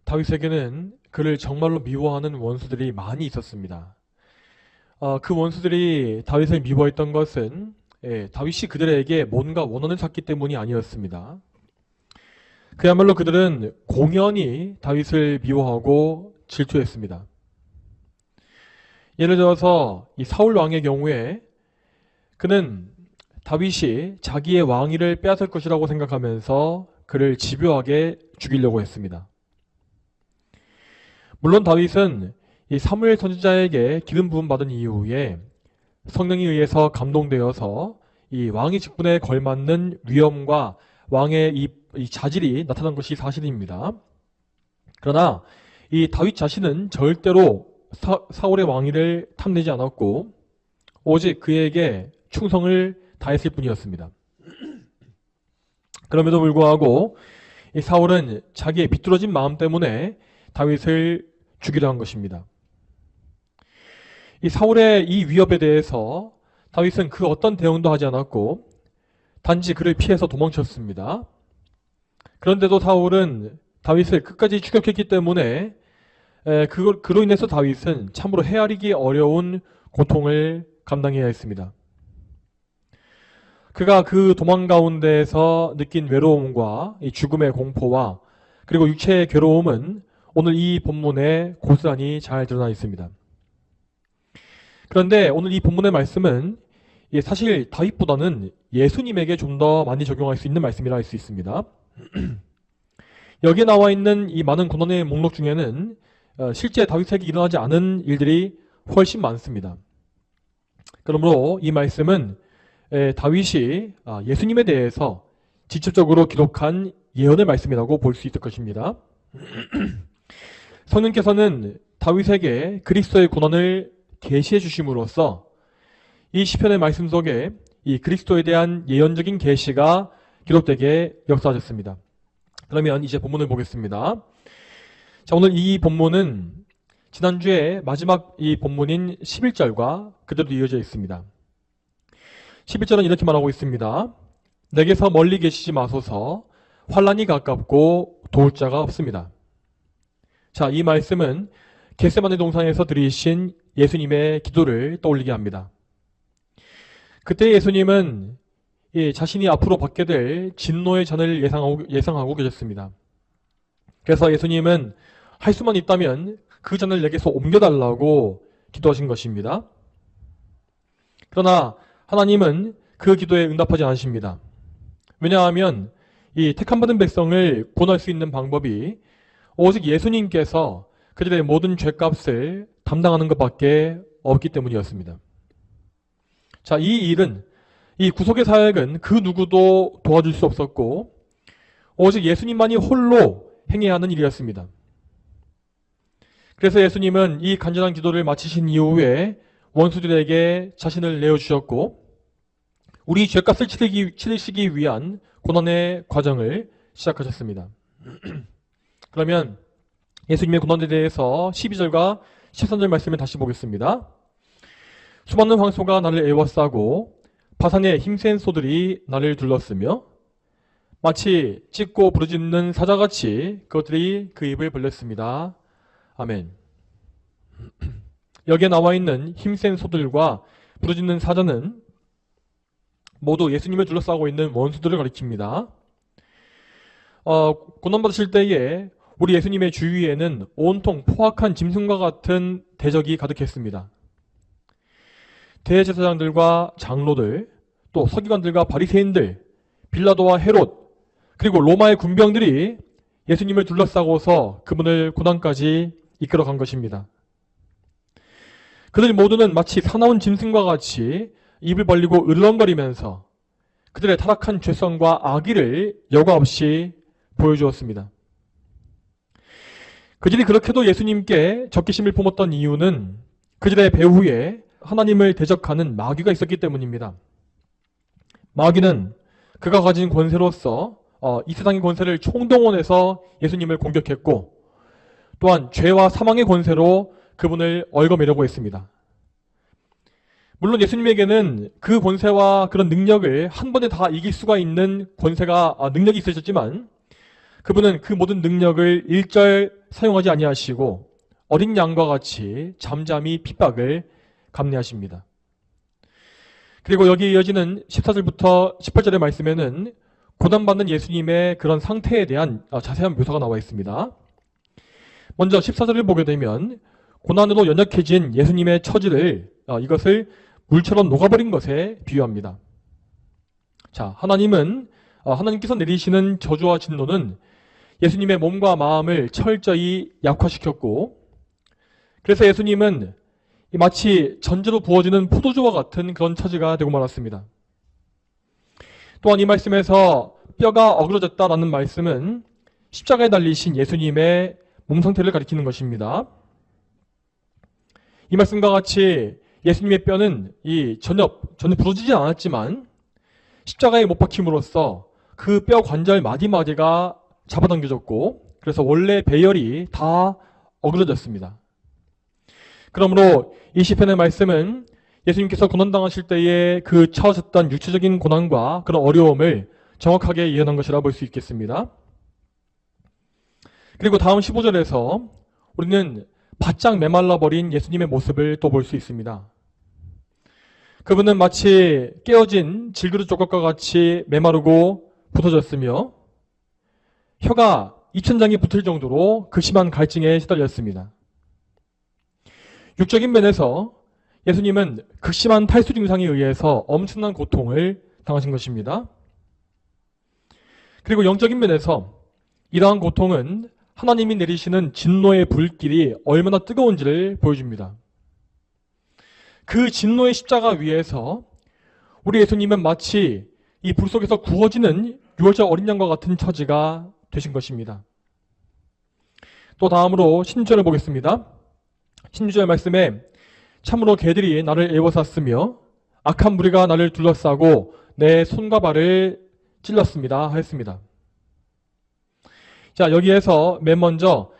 다윗에게는 그를 정말로 미워하는 원수들이 많이 있었습니다. 그 원수들이 다윗을 미워했던 것은 다윗이 그들에게 뭔가 원한을 샀기 때문이 아니었습니다. 그야말로 그들은 공연히 다윗을 미워하고 질투했습니다. 예를 들어서 이 사울 왕의 경우에 그는 다윗이 자기의 왕위를 빼앗을 것이라고 생각하면서 그를 집요하게 죽이려고 했습니다. 물론 다윗은 이 사무엘 선지자에게 기름 부음 받은 이후에 성령에 의해서 감동되어서 이 왕의 직분에 걸맞는 위엄과 왕의 이 자질이 나타난 것이 사실입니다. 그러나 이 다윗 자신은 절대로 사울의 왕위를 탐내지 않았고 오직 그에게 충성을 다했을 뿐이었습니다. 그럼에도 불구하고 이 사울은 자기의 비뚤어진 마음 때문에 다윗을 죽이려 한 것입니다. 이 사울의 이 위협에 대해서 다윗은 그 어떤 대응도 하지 않았고 단지 그를 피해서 도망쳤습니다. 그런데도 사울은 다윗을 끝까지 추격했기 때문에 그로 인해서 다윗은 참으로 헤아리기 어려운 고통을 감당해야 했습니다. 그가 그 도망 가운데에서 느낀 외로움과 이 죽음의 공포와 그리고 육체의 괴로움은 오늘 이 본문에 고스란히 잘 드러나 있습니다. 그런데 오늘 이 본문의 말씀은 사실 다윗보다는 예수님에게 좀 더 많이 적용할 수 있는 말씀이라 할 수 있습니다. 여기에 나와 있는 이 많은 고난의 목록 중에는 실제 다윗에게 일어나지 않은 일들이 훨씬 많습니다. 그러므로 이 말씀은 다윗이 예수님에 대해서 직접적으로 기록한 예언의 말씀이라고 볼 수 있을 것입니다. 성령께서는 다윗에게 그리스도의 고난을 계시해 주심으로써 이 시편의 말씀 속에 이 그리스도에 대한 예언적인 계시가 기록되게 역사하셨습니다. 그러면 이제 본문을 보겠습니다. 자, 오늘 이 본문은 지난주에 마지막 이 본문인 11절과 그대로 이어져 있습니다. 11절은 이렇게 말하고 있습니다. 내게서 멀리 계시지 마소서 환난이 가깝고 도울 자가 없습니다. 자, 이 말씀은 겟세마네 동산에서 드리신 예수님의 기도를 떠올리게 합니다. 그때 예수님은 자신이 앞으로 받게 될 진노의 잔을 예상하고 계셨습니다. 그래서 예수님은 할 수만 있다면 그 잔을 내게서 옮겨달라고 기도하신 것입니다. 그러나 하나님은 그 기도에 응답하지 않으십니다. 왜냐하면 이 택함받은 백성을 구원할 수 있는 방법이 오직 예수님께서 그들의 모든 죄값을 담당하는 것밖에 없기 때문이었습니다. 자, 이 일은 이 구속의 사역은 그 누구도 도와줄 수 없었고 오직 예수님만이 홀로 행해야 하는 일이었습니다. 그래서 예수님은 이 간절한 기도를 마치신 이후에 원수들에게 자신을 내어주셨고 우리 죄값을 치르시기 위한 고난의 과정을 시작하셨습니다. 그러면 예수님의 고난에 대해서 12절과 13절 말씀을 다시 보겠습니다. 수많은 황소가 나를 에워싸고 바산의 힘센 소들이 나를 둘렀으며 마치 찢고 부르짖는 사자같이 그것들이 그 입을 벌렸습니다. 아멘. 여기에 나와 있는 힘센 소들과 부르짖는 사자는 모두 예수님을 둘러싸고 있는 원수들을 가리킵니다. 고난받으실 때에 우리 예수님의 주위에는 온통 포악한 짐승과 같은 대적이 가득했습니다. 대제사장들과 장로들, 또 서기관들과 바리새인들, 빌라도와 헤롯, 그리고 로마의 군병들이 예수님을 둘러싸고서 그분을 고난까지 이끌어간 것입니다. 그들 모두는 마치 사나운 짐승과 같이 입을 벌리고 으르렁거리면서 그들의 타락한 죄성과 악의를 여과 없이 보여주었습니다. 그들이 그렇게도 예수님께 적개심을 품었던 이유는 그들의 배후에 하나님을 대적하는 마귀가 있었기 때문입니다. 마귀는 그가 가진 권세로서 이 세상의 권세를 총동원해서 예수님을 공격했고 또한 죄와 사망의 권세로 그분을 얽어매려고 했습니다. 물론 예수님에게는 그 권세와 그런 능력을 한 번에 다 이길 수가 있는 능력이 있으셨지만 그분은 그 모든 능력을 일절 사용하지 아니하시고 어린 양과 같이 잠잠히 핍박을 감내하십니다. 그리고 여기 이어지는 14절부터 18절의 말씀에는 고난받는 예수님의 그런 상태에 대한 자세한 묘사가 나와 있습니다. 먼저 14절을 보게 되면 고난으로 연약해진 예수님의 처지를 이것을 물처럼 녹아버린 것에 비유합니다. 자, 하나님께서 내리시는 저주와 진노는 예수님의 몸과 마음을 철저히 약화시켰고, 그래서 예수님은 마치 전제로 부어지는 포도주와 같은 그런 처지가 되고 말았습니다. 또한 이 말씀에서 뼈가 어그러졌다라는 말씀은 십자가에 달리신 예수님의 몸 상태를 가리키는 것입니다. 이 말씀과 같이 예수님의 뼈는 전혀 부러지지 않았지만 십자가에 못 박힘으로써 그 뼈 관절 마디마디가 잡아당겨졌고, 그래서 원래 배열이 다 어그러졌습니다. 그러므로 이 시편의 말씀은 예수님께서 고난당하실 때에 그 처하셨던 육체적인 고난과 그런 어려움을 정확하게 예언한 것이라 볼 수 있겠습니다. 그리고 다음 15절에서 우리는 바짝 메말라버린 예수님의 모습을 또 볼 수 있습니다. 그분은 마치 깨어진 질그릇 조각과 같이 메마르고 부서졌으며 혀가 입천장에 붙을 정도로 극심한 갈증에 시달렸습니다. 육적인 면에서 예수님은 극심한 탈수 증상에 의해서 엄청난 고통을 당하신 것입니다. 그리고 영적인 면에서 이러한 고통은 하나님이 내리시는 진노의 불길이 얼마나 뜨거운지를 보여줍니다. 그 진노의 십자가 위에서 우리 예수님은 마치 이 불 속에서 구워지는 6월절 어린 양과 같은 처지가 되신 것입니다. 또 다음으로 16절을 보겠습니다. 16절 말씀에 참으로 개들이 나를 애워쌌으며 악한 무리가 나를 둘러싸고 내 손과 발을 찔렀습니다 하였습니다. 자, 여기에서 맨 먼저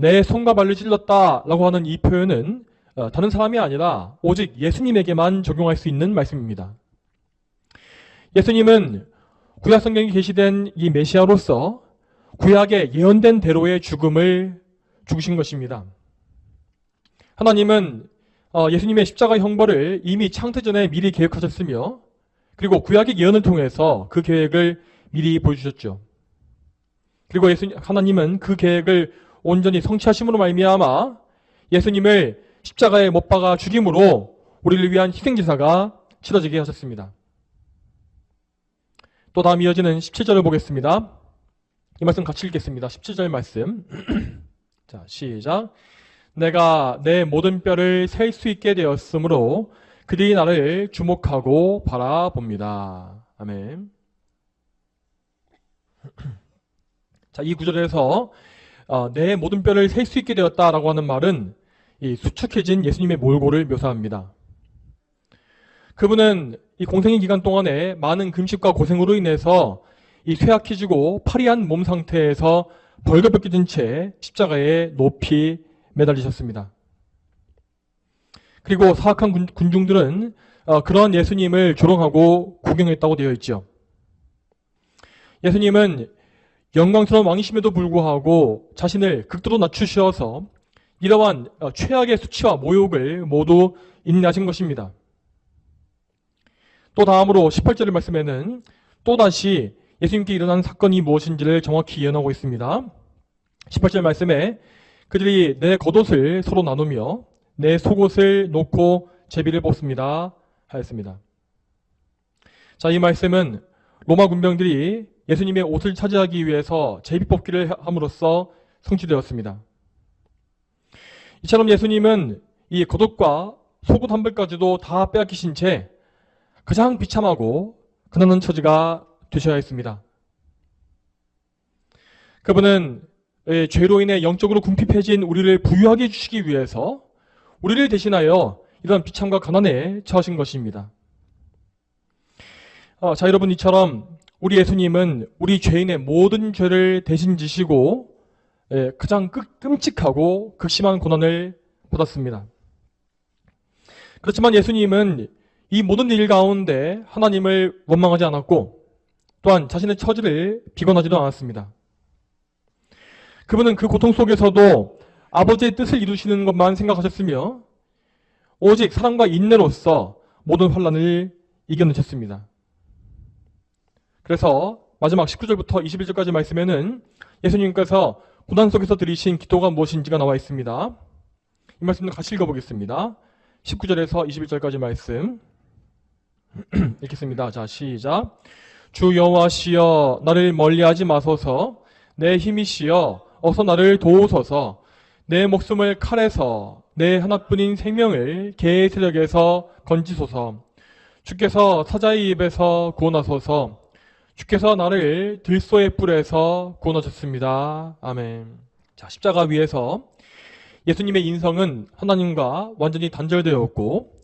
내 손과 발을 찔렀다라고 하는 이 표현은 다른 사람이 아니라 오직 예수님에게만 적용할 수 있는 말씀입니다. 예수님은 구약 성경에 계시된 이 메시아로서 구약에 예언된 대로의 죽음을 죽으신 것입니다. 하나님은 예수님의 십자가 형벌을 이미 창세전에 미리 계획하셨으며, 그리고 구약의 예언을 통해서 그 계획을 미리 보여주셨죠. 그리고 하나님은 그 계획을 온전히 성취하심으로 말미암아 예수님을 십자가에 못 박아 죽임으로 우리를 위한 희생제사가 치러지게 하셨습니다. 또 다음 이어지는 17절을 보겠습니다. 이 말씀 같이 읽겠습니다. 17절 말씀. 자, 시작. 내가 내 모든 뼈를 셀 수 있게 되었으므로 그들이 나를 주목하고 바라봅니다. 아멘. 자, 이 구절에서 내 모든 뼈를 셀 수 있게 되었다라고 하는 말은 이 수축해진 예수님의 몰골을 묘사합니다. 그분은 이 공생의 기간 동안에 많은 금식과 고생으로 인해서 이 쇠약해지고 파리한 몸 상태에서 벌거벗겨진 채 십자가에 높이 매달리셨습니다. 그리고 사악한 군중들은 그런 예수님을 조롱하고 구경했다고 되어 있죠. 예수님은 영광스러운 왕이심에도 불구하고 자신을 극도로 낮추셔서 이러한 최악의 수치와 모욕을 모두 인내하신 것입니다. 또 다음으로 18절의 말씀에는 또다시 예수님께 일어난 사건이 무엇인지를 정확히 예언하고 있습니다. 18절 말씀에 그들이 내 겉옷을 서로 나누며 내 속옷을 놓고 제비를 뽑습니다 하였습니다. 자, 이 말씀은 로마 군병들이 예수님의 옷을 차지하기 위해서 제비 뽑기를 함으로써 성취되었습니다. 이처럼 예수님은 이 겉옷과 속옷 한 벌까지도 다 빼앗기신 채 가장 비참하고 가난한 처지가 되셔야 했습니다. 그분은 죄로 인해 영적으로 궁핍해진 우리를 부유하게 해주시기 위해서 우리를 대신하여 이런 비참과 가난에 처하신 것입니다. 자, 여러분, 이처럼 우리 예수님은 우리 죄인의 모든 죄를 대신 지시고 가장 끔찍하고 극심한 고난을 받았습니다. 그렇지만 예수님은 이 모든 일 가운데 하나님을 원망하지 않았고 또한 자신의 처지를 비관하지도 않았습니다. 그분은 그 고통 속에서도 아버지의 뜻을 이루시는 것만 생각하셨으며 오직 사랑과 인내로서 모든 환난을 이겨내셨습니다. 그래서 마지막 19절부터 21절까지 말씀에는 예수님께서 고난 속에서 드리신 기도가 무엇인지가 나와 있습니다. 이 말씀을 같이 읽어보겠습니다. 19절에서 21절까지 말씀 읽겠습니다. 자, 시작. 주 여호와시여 나를 멀리하지 마소서. 내 힘이시여 어서 나를 도우소서. 내 목숨을 칼에서 내 하나뿐인 생명을 개의 세력에서 건지소서. 주께서 사자의 입에서 구원하소서. 주께서 나를 들소의 뿔에서 구원하셨습니다. 아멘. 자, 십자가 위에서 예수님의 인성은 하나님과 완전히 단절되었고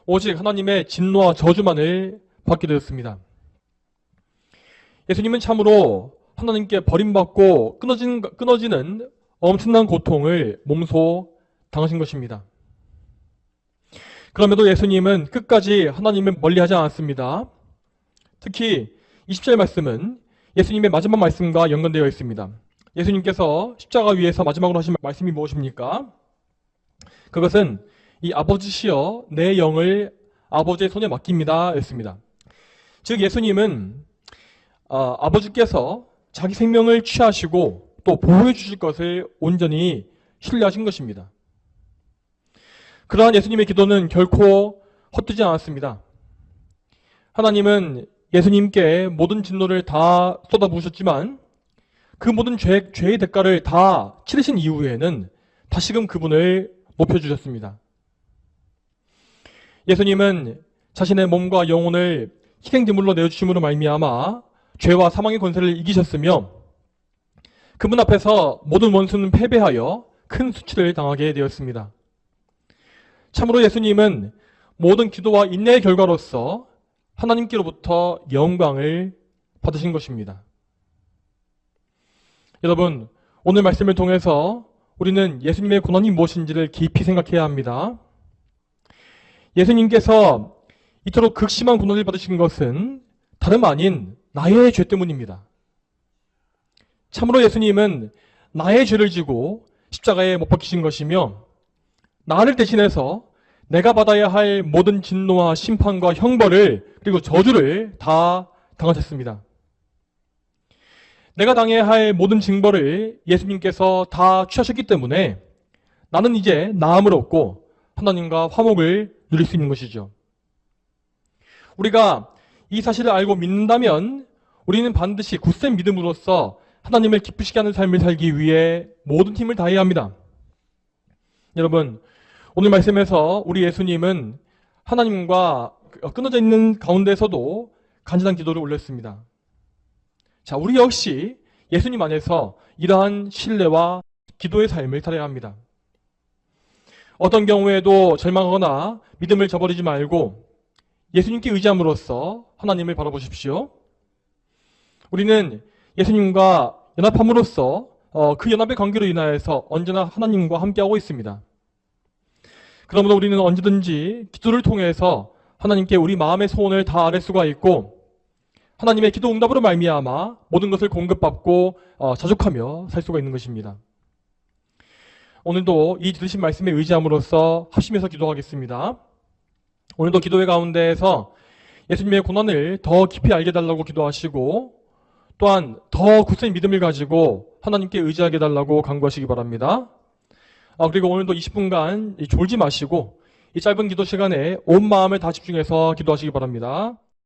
오직 하나님의 진노와 저주만을 받게 되었습니다. 예수님은 참으로 하나님께 버림받고 끊어지는 엄청난 고통을 몸소 당하신 것입니다. 그럼에도 예수님은 끝까지 하나님을 멀리하지 않았습니다. 특히 20절 말씀은 예수님의 마지막 말씀과 연관되어 있습니다. 예수님께서 십자가 위에서 마지막으로 하신 말씀이 무엇입니까? 그것은 이 아버지시여 내 영을 아버지의 손에 맡깁니다 였습니다. 즉 예수님은 아버지께서 자기 생명을 취하시고 또 보호해 주실 것을 온전히 신뢰하신 것입니다. 그러한 예수님의 기도는 결코 헛되지 않았습니다. 하나님은 예수님께 모든 진노를 다 쏟아부으셨지만 그 모든 죄의 대가를 다 치르신 이후에는 다시금 그분을 높여주셨습니다. 예수님은 자신의 몸과 영혼을 희생제물로 내어주심으로 말미암아 죄와 사망의 권세를 이기셨으며 그분 앞에서 모든 원수는 패배하여 큰 수치를 당하게 되었습니다. 참으로 예수님은 모든 기도와 인내의 결과로서 하나님께로부터 영광을 받으신 것입니다. 여러분, 오늘 말씀을 통해서 우리는 예수님의 고난이 무엇인지를 깊이 생각해야 합니다. 예수님께서 이토록 극심한 고난을 받으신 것은 다름 아닌 나의 죄 때문입니다. 참으로 예수님은 나의 죄를 지고 십자가에 못 박히신 것이며 나를 대신해서 내가 받아야 할 모든 진노와 심판과 형벌을 그리고 저주를 다 당하셨습니다. 내가 당해야 할 모든 징벌을 예수님께서 다 취하셨기 때문에 나는 이제 나음을 얻고 하나님과 화목을 누릴 수 있는 것이죠. 우리가 이 사실을 알고 믿는다면 우리는 반드시 굳센 믿음으로써 하나님을 기쁘시게 하는 삶을 살기 위해 모든 힘을 다해야 합니다. 여러분, 오늘 말씀에서 우리 예수님은 하나님과 끊어져 있는 가운데서도 간절한 기도를 올렸습니다. 자, 우리 역시 예수님 안에서 이러한 신뢰와 기도의 삶을 살아야 합니다. 어떤 경우에도 절망하거나 믿음을 저버리지 말고 예수님께 의지함으로써 하나님을 바라보십시오. 우리는 예수님과 연합함으로써 그 연합의 관계로 인하여서 언제나 하나님과 함께하고 있습니다. 그러므로 우리는 언제든지 기도를 통해서 하나님께 우리 마음의 소원을 다 아뢰 수가 있고 하나님의 기도 응답으로 말미암아 모든 것을 공급받고 자족하며 살 수가 있는 것입니다. 오늘도 이 들으신 말씀에 의지함으로써 합심해서 기도하겠습니다. 오늘도 기도회 가운데에서 예수님의 고난을 더 깊이 알게 달라고 기도하시고 또한 더 굳센 믿음을 가지고 하나님께 의지하게 달라고 간구하시기 바랍니다. 그리고 오늘도 20분간 졸지 마시고 이 짧은 기도 시간에 온 마음을 다 집중해서 기도하시기 바랍니다.